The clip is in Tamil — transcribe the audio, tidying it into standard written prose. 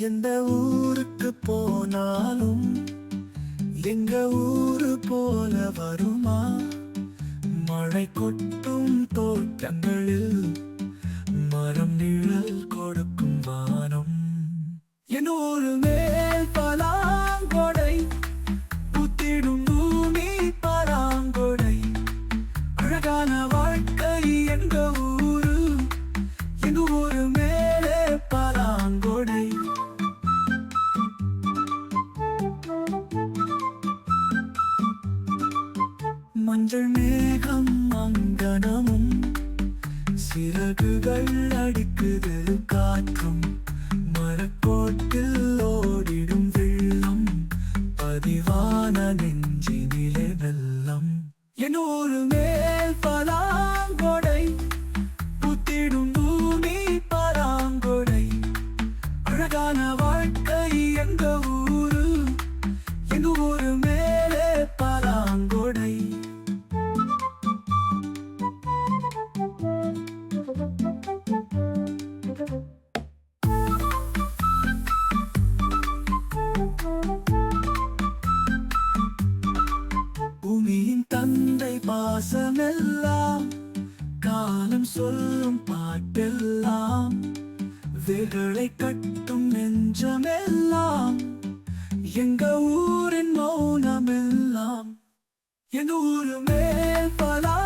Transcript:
எந்த ஊருக்கு போனாலும் எங்க ஊரு போல வருமா? மழை கொட்டும் தோட்டங்களில் மரம் நிழல் கொடுக்கும் வானம். என் ஊரு மேல் பலாங்கொடை, புத்திடும் பூமி பலாங்கொடை. அழகான வாழ்க்கை எங்க ஊரு, எங்க ஊரு மேலே பலாங்கொடை. மஞ்சள் மேகம் அங்கனமும் சிறகுகள் அடிக்குது காற்றும். மரக்கோட்டில் ஓடிடும் வெள்ளம், பதிவான நெஞ்சினிலே வெள்ளம். என் ஊரு மேல் பலாங்கொடை, புத்திடும் பூமி பலாங்கொடை. அழகான வாழ்க்கை எங்க ஊரு, எங்க ஊரு மேலே பலாங்கொடை. பூமியின் தந்தை பாசமெல்லாம், காலம் சொல்லும் பாட்டெல்லாம், வேர்களை கட்டும் நெஞ்சமெல்லாம், எங்க ஊரின் மௌனமெல்லாம். எங்க ஊரு மேல் பலா